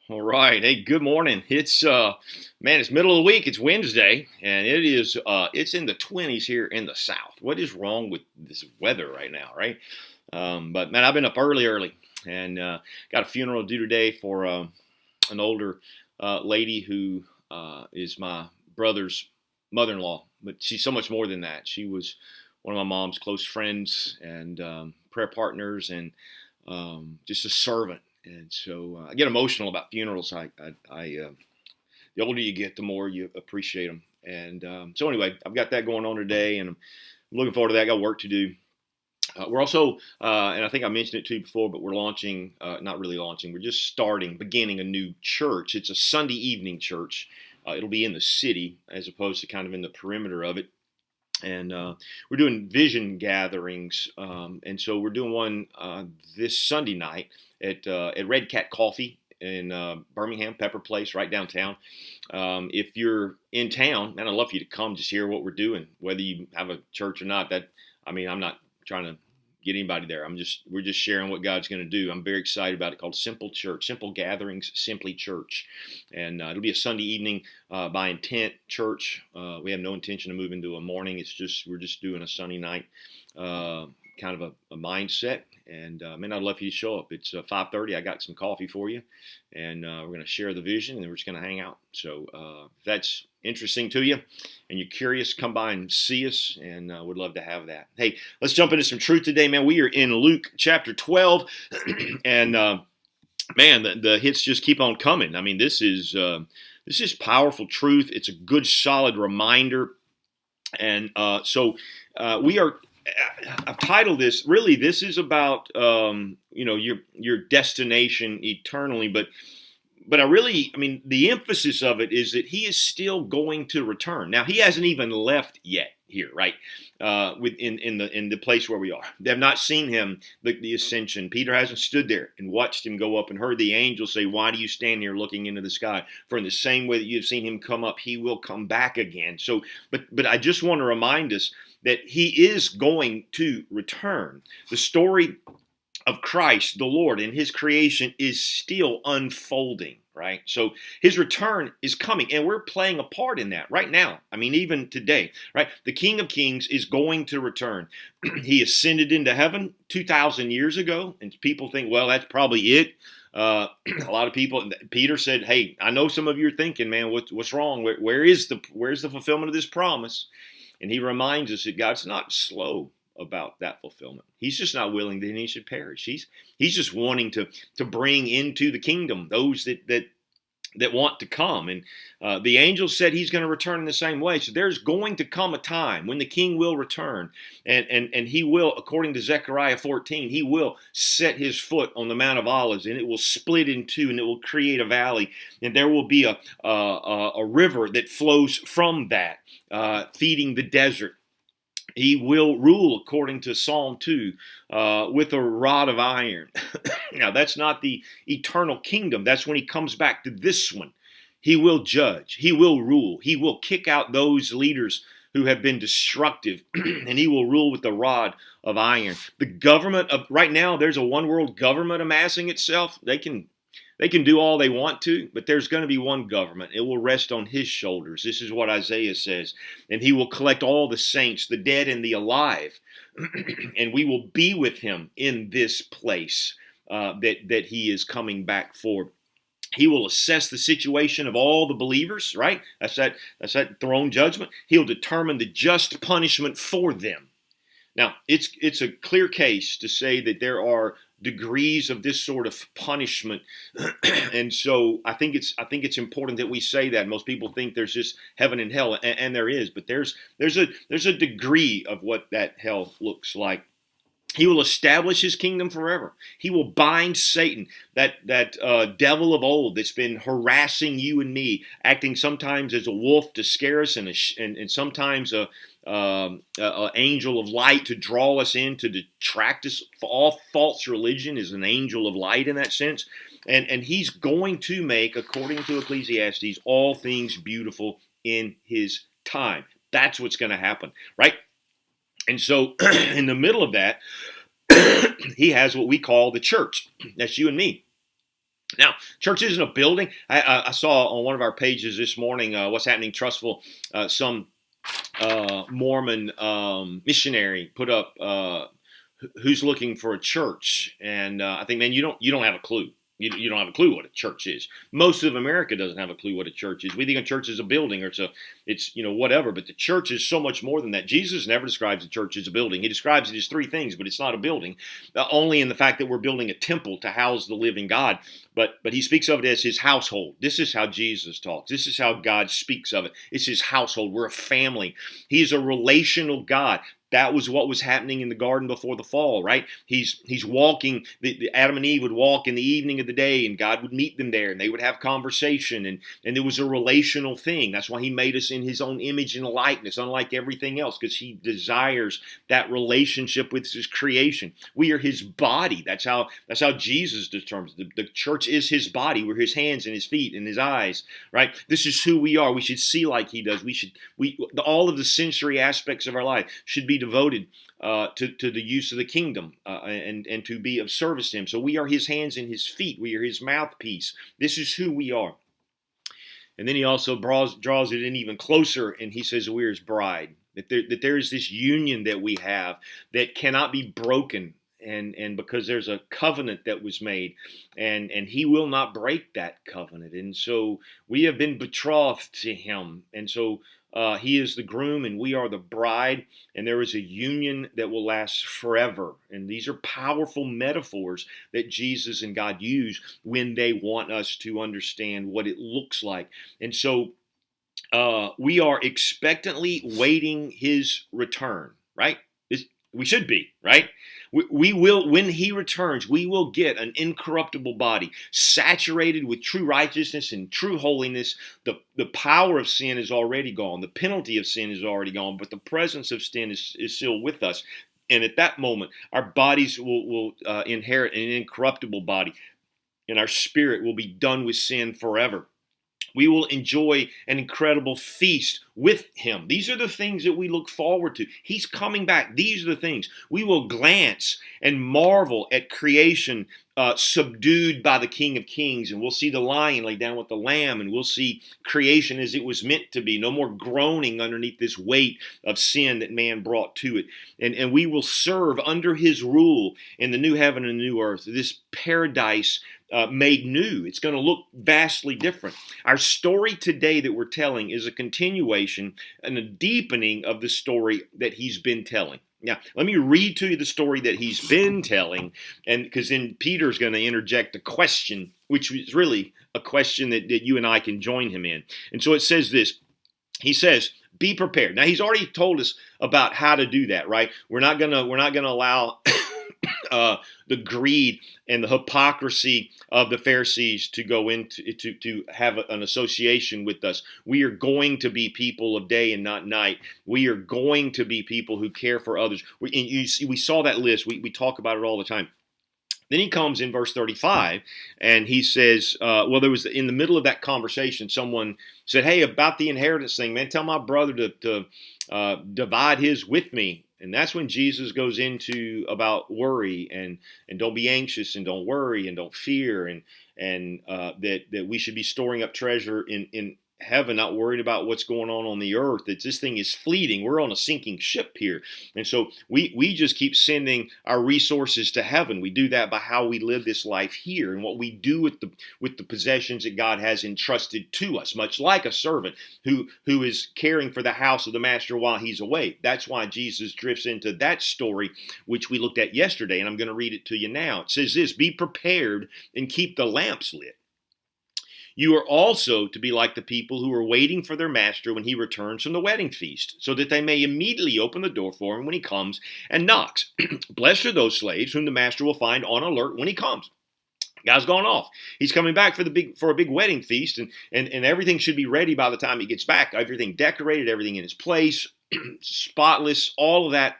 All right. Hey, good morning. It's middle of the week. It's Wednesday, and it's in the 20s here in the South. What is wrong with this weather right now, right? But man, I've been up early, and got a funeral due today for an older lady who is my brother's mother-in-law. But she's so much more than that. She was one of my mom's close friends and prayer partners, and just a servant. And so I get emotional about funerals. The older you get, the more you appreciate them. And so anyway, I've got that going on today, and I'm looking forward to that. I got work to do. We're also, and I think I mentioned it to you before, but we're launching, not really launching, we're just beginning a new church. It's a Sunday evening church. It'll be in the city as opposed to kind of in the perimeter of it. And we're doing vision gatherings, and so we're doing one this Sunday night at Red Cat Coffee in Birmingham, Pepper Place, right downtown. If you're in town, man, I'd love for you to come, just hear what we're doing, whether you have a church or not. I'm not trying to get anybody there. We're just sharing what God's going to do. I'm very excited about it. Called Simple Church, Simple Gatherings, Simply Church, and it'll be a Sunday evening by intent church. We have no intention of moving to a morning. We're just doing a Sunday night kind of a mindset. And man, I'd love for you to show up. It's 5:30. I got some coffee for you, and we're going to share the vision, and then we're just going to hang out. So if that's interesting to you, and you're curious, come by and see us, and would love to have that. Hey, let's jump into some truth today, man. We are in Luke chapter 12, and man, the hits just keep on coming. I mean, this is powerful truth. It's a good, solid reminder, and we are. I've titled this. Really, this is about your destination eternally, but the emphasis of it is that he is still going to return. Now, he hasn't even left yet here, right? In the place where we are, they have not seen him, the ascension. Peter hasn't stood there and watched him go up and heard the angel say, "Why do you stand here looking into the sky? For in the same way that you have seen him come up, he will come back again." So, but I just want to remind us that he is going to return. The story of Christ, the Lord, and his creation is still unfolding, right? So his return is coming, and we're playing a part in that right now. I mean, even today, right? The King of Kings is going to return. He ascended into heaven 2,000 years ago, and people think, well, that's probably it. A lot of people, Peter said, "Hey, I know some of you are thinking, man, what's wrong? Where's the fulfillment of this promise?" And he reminds us that God's not slow about that fulfillment. He's just not willing that any should perish. He's just wanting to bring into the kingdom those that want to come. And the angel said he's going to return in the same way. So there's going to come a time when the king will return, and he will, according to Zechariah 14, he will set his foot on the Mount of Olives, and it will split in two, and it will create a valley, and there will be a river that flows from that, feeding the desert. He will rule, according to Psalm 2, with a rod of iron. Now, that's not the eternal kingdom. That's when he comes back to this one. He will judge. He will rule. He will kick out those leaders who have been destructive, and he will rule with the rod of iron. The government of right now, there's a one world government amassing itself. They can do all they want to, but there's going to be one government. It will rest on his shoulders. This is what Isaiah says. And he will collect all the saints, the dead and the alive, and we will be with him in this place that he is coming back for. He will assess the situation of all the believers, right? That's that throne judgment. He'll determine the just punishment for them. Now, it's a clear case to say that there are degrees of this sort of punishment, and so I think it's important that we say that. Most people think there's just heaven and hell, and there is, but there's a degree of what that hell looks like. He will establish his kingdom forever. He will bind Satan, that devil of old that's been harassing you and me, acting sometimes as a wolf to scare us, and sometimes a angel of light to draw us in, to detract us. All false religion is an angel of light in that sense. And he's going to make, according to Ecclesiastes, all things beautiful in his time. That's what's going to happen, right? And so in the middle of that, he has what we call the church. That's you and me. Now, church isn't a building. I saw on one of our pages this morning, What's Happening Trustful, some Mormon missionary put up who's looking for a church, and I think, man, you don't have a clue. You don't have a clue what a church is. Most of America doesn't have a clue what a church is. We think a church is a building or it's whatever. But the church is so much more than that. Jesus never describes the church as a building. He describes it as three things, but it's not a building. Only in the fact that we're building a temple to house the living God. But he speaks of it as his household. This is how Jesus talks. This is how God speaks of it. It's his household. We're a family. He is a relational God. That was what was happening in the garden before the fall, right? He's walking. The Adam and Eve would walk in the evening of the day, and God would meet them there, and they would have conversation, and it was a relational thing. That's why he made us in his own image and likeness, unlike everything else, because he desires that relationship with his creation. We are his body. That's how Jesus determines it. The church is his body. We're his hands and his feet and his eyes, right? This is who we are. We should see like he does. All of the sensory aspects of our life should be devoted to the use of the kingdom and to be of service to him. So we are his hands and his feet. We are his mouthpiece. This is who we are. And then he also draws it in even closer, and he says we're his bride. That there is this union that we have that cannot be broken. And because there's a covenant that was made, and he will not break that covenant. And so we have been betrothed to him. And so he is the groom and we are the bride, and there is a union that will last forever. And these are powerful metaphors that Jesus and God use when they want us to understand what it looks like. And so we are expectantly waiting his return, right? We should be, right? We will, when he returns, we will get an incorruptible body, saturated with true righteousness and true holiness. The power of sin is already gone. The penalty of sin is already gone, but the presence of sin is still with us. And at that moment, our bodies will inherit an incorruptible body, and our spirit will be done with sin forever. We will enjoy an incredible feast with him. These are the things that we look forward to. He's coming back. These are the things. We will glance and marvel at creation subdued by the King of Kings. And we'll see the lion lay down with the lamb. And we'll see creation as it was meant to be. No more groaning underneath this weight of sin that man brought to it. And we will serve under his rule in the new heaven and new earth, this paradise made new. It's going to look vastly different. Our story today that we're telling is a continuation and a deepening of the story that he's been telling. Now, let me read to you the story that he's been telling, and because then Peter's going to interject a question, which is really a question that you and I can join him in. And so it says this. He says, be prepared. Now, he's already told us about how to do that, right? We're not going to allow the greed and the hypocrisy of the Pharisees to go into to have an association with us. We are going to be people of day and not night. We are going to be people who care for others. We saw that list. We talk about it all the time. Then he comes in verse 35 and he says, there was in the middle of that conversation, someone said, hey, about the inheritance thing, man, tell my brother to divide his with me. And that's when Jesus goes into about worry and don't be anxious and don't worry and don't fear and that we should be storing up treasure in heaven, not worried about what's going on the earth. That this thing is fleeting. We're on a sinking ship here. And so we just keep sending our resources to heaven. We do that by how we live this life here and what we do with the possessions that God has entrusted to us, much like a servant who is caring for the house of the master while he's away. That's why Jesus drifts into that story, which we looked at yesterday, and I'm going to read it to you now. It says this, be prepared and keep the lamps lit. You are also to be like the people who are waiting for their master when he returns from the wedding feast, so that they may immediately open the door for him when he comes and knocks. Blessed are those slaves whom the master will find on alert when he comes. Guy's gone off. He's coming back for a big wedding feast, and everything should be ready by the time he gets back. Everything decorated, everything in its place, spotless, all of that.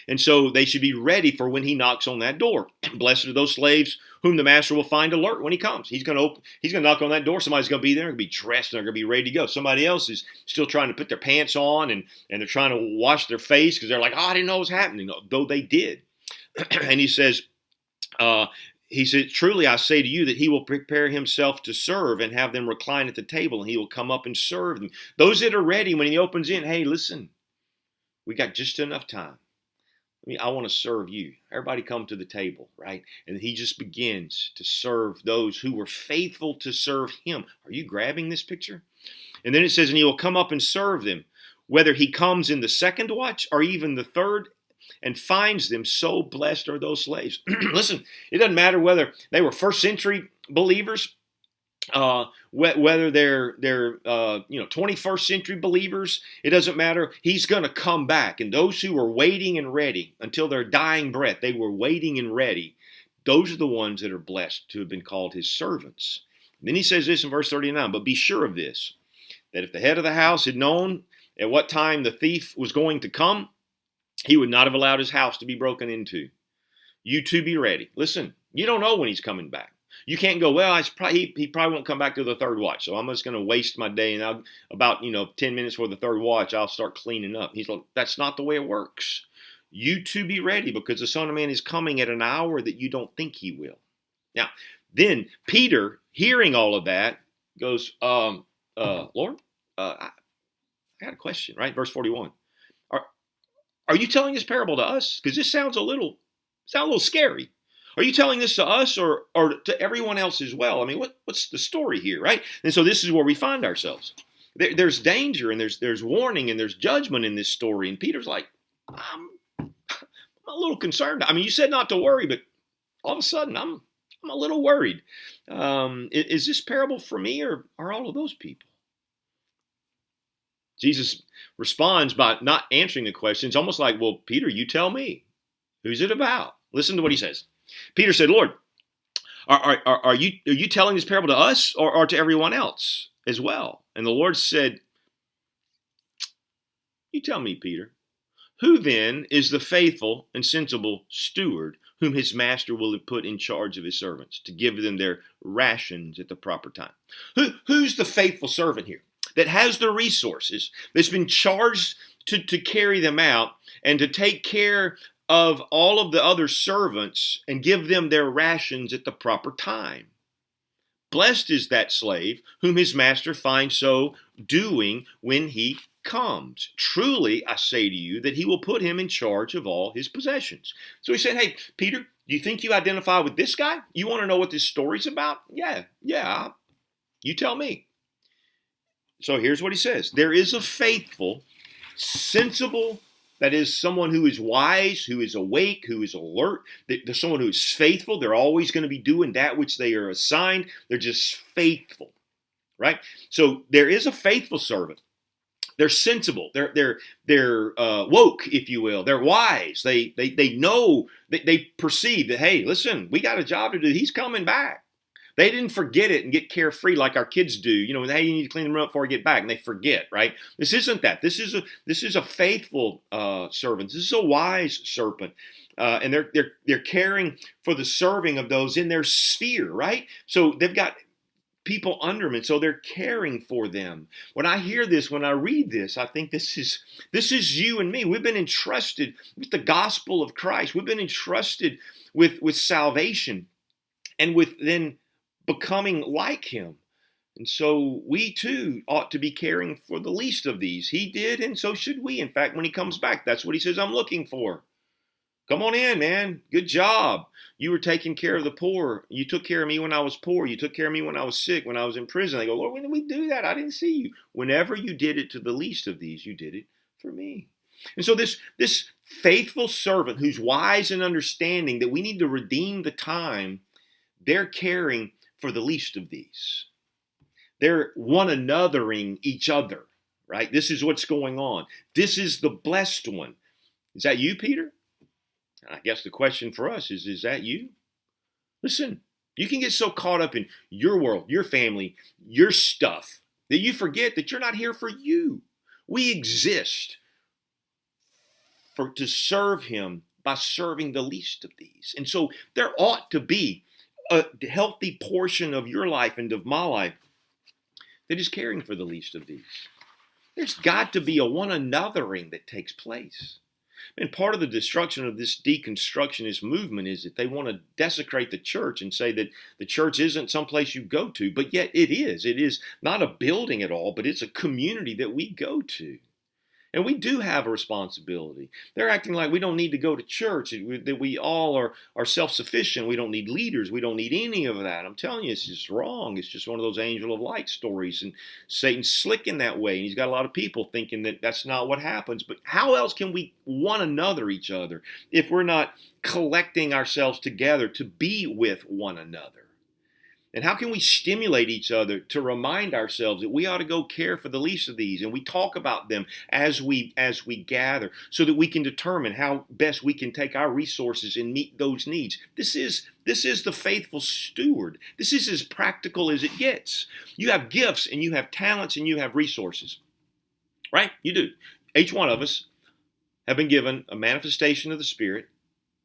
And so they should be ready for when he knocks on that door. Blessed are those slaves whom the master will find alert when he comes. He's going to knock on that door. Somebody's going to be there, going to be dressed, and they're going to be ready to go. Somebody else is still trying to put their pants on, and they're trying to wash their face because they're like, I didn't know what was happening, though they did. And he says, he said, truly I say to you that he will prepare himself to serve and have them recline at the table, and he will come up and serve them. Those that are ready, when he opens in, hey, listen, we got just enough time. I want to serve you. Everybody come to the table, right? And he just begins to serve those who were faithful to serve him. Are you grabbing this picture? And then it says, and he will come up and serve them, whether he comes in the second watch or even the third, and finds them. So blessed are those slaves. Listen, it doesn't matter whether they were first century believers, whether they're 21st century believers. It doesn't matter. He's going to come back, and those who were waiting and ready until their dying breath, they were waiting and ready. Those are the ones that are blessed to have been called his servants. And then he says this in verse 39, but be sure of this, that if the head of the house had known at what time the thief was going to come, he would not have allowed his house to be broken into. You too be ready. Listen, you don't know when he's coming back. You can't go, well, he probably won't come back to the third watch, so I'm just going to waste my day, and about 10 minutes for the third watch, I'll start cleaning up. He's like, that's not the way it works. You too be ready, because the Son of Man is coming at an hour that you don't think he will. Now, then Peter, hearing all of that, goes, Lord, I got a question, right? Verse 41. Are you telling this parable to us? Because this sounds a little scary. Are you telling this to us or to everyone else as well? I mean, what's the story here, right? And so this is where we find ourselves. There's danger, and there's warning, and there's judgment in this story. And Peter's like, I'm a little concerned. I mean, you said not to worry, but all of a sudden I'm a little worried. Is this parable for me or are all of those people? Jesus responds by not answering the question. It's almost like, well, Peter, you tell me. Who's it about? Listen to what he says. Peter said, Lord, are you telling this parable to us or to everyone else as well? And the Lord said, you tell me, Peter. Who then is the faithful and sensible steward whom his master will have put in charge of his servants to give them their rations at the proper time? Who's the faithful servant here that has the resources, that's been charged to carry them out and to take care of all of the other servants and give them their rations at the proper time? Blessed is that slave whom his master finds so doing when he comes. Truly, I say to you that he will put him in charge of all his possessions. So he said, hey, Peter, do you think you identify with this guy? You want to know what this story's about? Yeah, you tell me. So here's what he says. There is a faithful, sensible, that is someone who is wise, who is awake, who is alert. There's someone who is faithful. They're always going to be doing that which they are assigned. They're just faithful, right? So there is a faithful servant. They're sensible. They're woke, if you will. They're wise. They know, they perceive that, hey, listen, we got a job to do. He's coming back. They didn't forget it and get carefree like our kids do. Hey, you need to clean the room up before I get back, and they forget, right? This isn't that. This is a faithful servant. This is a wise servant, and they're caring for the serving of those in their sphere, right? So they've got people under them, and so they're caring for them. When I hear this, when I read this, I think this is you and me. We've been entrusted with the gospel of Christ. We've been entrusted with salvation, and with then becoming like him. And so we too ought to be caring for the least of these. He did, and so should we. In fact, when he comes back, that's what he says, I'm looking for. Come on in, man. Good job. You were taking care of the poor. You took care of me when I was poor. You took care of me when I was sick, when I was in prison. They go, Lord, when did we do that? I didn't see you. Whenever you did it to the least of these, you did it for me. And so this faithful servant who's wise and understanding that we need to redeem the time, they're caring for the least of these. They're one anothering each other, right? This is what's going on. This is the blessed one. Is that you, Peter? I guess the question for us is that you? Listen, you can get so caught up in your world, your family, your stuff, that you forget that you're not here for you. We exist to serve him by serving the least of these. And so there ought to be a healthy portion of your life and of my life that is caring for the least of these. There's got to be a one anothering that takes place. And part of the destruction of this deconstructionist movement is that they want to desecrate the church and say that the church isn't someplace you go to, but yet it is. It is not a building at all, but it's a community that we go to. And we do have a responsibility. They're acting like we don't need to go to church, that we all are self-sufficient. We don't need leaders. We don't need any of that. I'm telling you, it's just wrong. It's just one of those angel of light stories. And Satan's slick in that way. And he's got a lot of people thinking that that's not what happens. But how else can we one another each other if we're not collecting ourselves together to be with one another? And how can we stimulate each other to remind ourselves that we ought to go care for the least of these? And we talk about them as we gather so that we can determine how best we can take our resources and meet those needs. This is the faithful steward. This is as practical as it gets. You have gifts and you have talents and you have resources, right? You do. Each one of us have been given a manifestation of the Spirit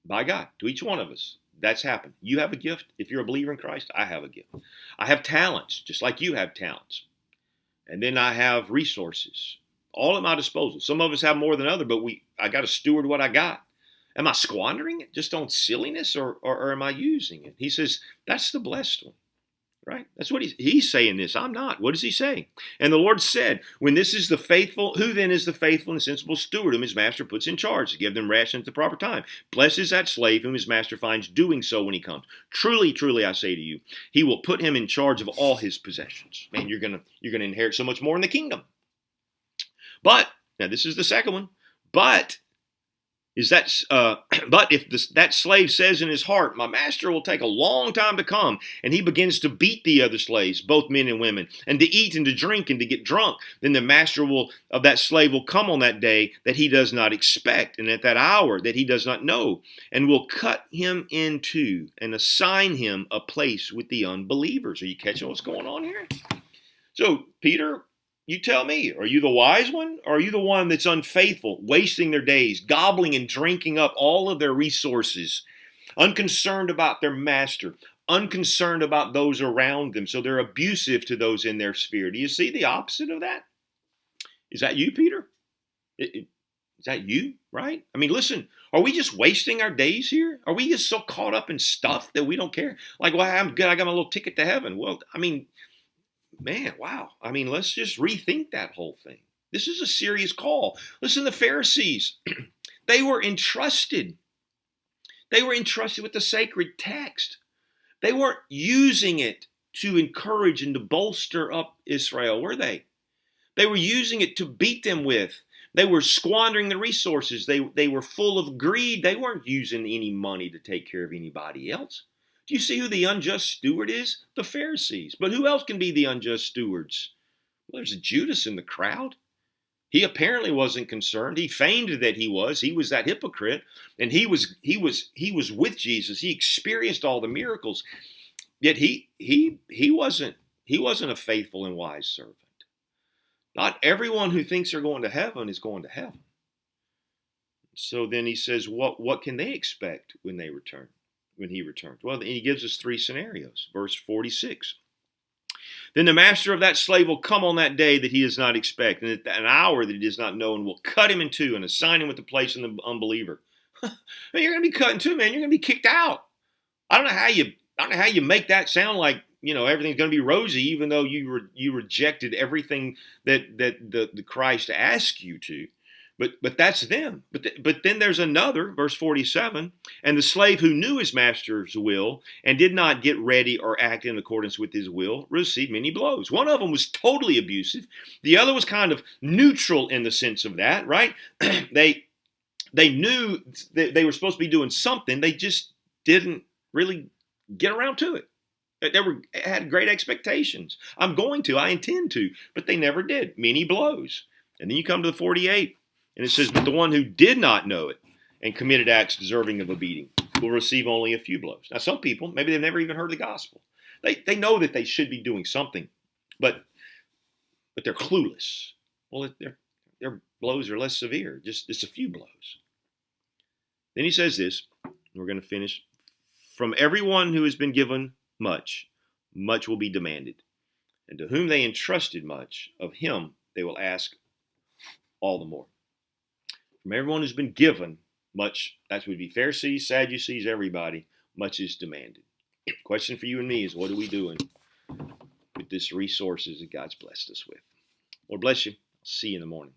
by God, to each one of us. That's happened. You have a gift. If you're a believer in Christ, I have a gift. I have talents, just like you have talents. And then I have resources, all at my disposal. Some of us have more than others, but I got to steward what I got. Am I squandering it just on silliness, or am I using it? He says, that's the blessed one. Right? That's what he's saying this. I'm not. What does he say? And the Lord said, when this is the faithful, who then is the faithful and sensible steward whom his master puts in charge to give them ration at the proper time? Blessed is that slave whom his master finds doing so when he comes. Truly, truly, I say to you, he will put him in charge of all his possessions. Man, you're gonna inherit so much more in the kingdom. But, now this is the second one, but if that slave says in his heart, my master will take a long time to come, and he begins to beat the other slaves, both men and women, and to eat and to drink and to get drunk, then the master of that slave will come on that day that he does not expect, and at that hour that he does not know, and will cut him in two and assign him a place with the unbelievers. Are you catching what's going on here? So, Peter, you tell me, are you the wise one, or are you the one that's unfaithful, wasting their days, gobbling and drinking up all of their resources, unconcerned about their master, unconcerned about those around them, so they're abusive to those in their sphere? Do you see the opposite of that? Is that you, Peter? Is that you, right? I mean, listen, are we just wasting our days here? Are we just so caught up in stuff that we don't care? Like, well, I'm good, I got my little ticket to heaven. Well, I mean, man, wow. I mean, let's just rethink that whole thing. This is a serious call. Listen, the Pharisees, they were entrusted. They were entrusted with the sacred text. They weren't using it to encourage and to bolster up Israel, were they? They were using it to beat them with. They were squandering the resources. They were full of greed. They weren't using any money to take care of anybody else. Do you see who the unjust steward is? The Pharisees. But who else can be the unjust stewards? Well, there's a Judas in the crowd. He apparently wasn't concerned. He feigned that he was. He was that hypocrite, and he was with Jesus. He experienced all the miracles. Yet he wasn't a faithful and wise servant. Not everyone who thinks they're going to heaven is going to heaven. So then he says, what can they expect when they return? When he returned? Well, he gives us three scenarios. Verse 46. Then the master of that slave will come on that day that he does not expect, and at an hour that he does not know, and will cut him in two and assign him with the place in the unbeliever. You're going to be cut in two, man. You're going to be kicked out. I don't know how you make that sound like, everything's going to be rosy, even though you rejected everything that the Christ asked you to. But that's them. But then there's another, verse 47, and the slave who knew his master's will and did not get ready or act in accordance with his will received many blows. One of them was totally abusive. The other was kind of neutral in the sense of that, right? They knew that they were supposed to be doing something. They just didn't really get around to it. They had great expectations. I intend to, but they never did. Many blows. And then you come to the 48. And it says, but the one who did not know it and committed acts deserving of a beating will receive only a few blows. Now, some people, maybe they've never even heard the gospel. They know that they should be doing something, but they're clueless. Well, their blows are less severe, just a few blows. Then he says this, and we're going to finish. From everyone who has been given much, much will be demanded. And to whom they entrusted much, of him they will ask all the more. From everyone who's been given, much, that would be Pharisees, Sadducees, everybody, much is demanded. Question for you and me is, what are we doing with this resources that God's blessed us with? Lord bless you. I'll see you in the morning.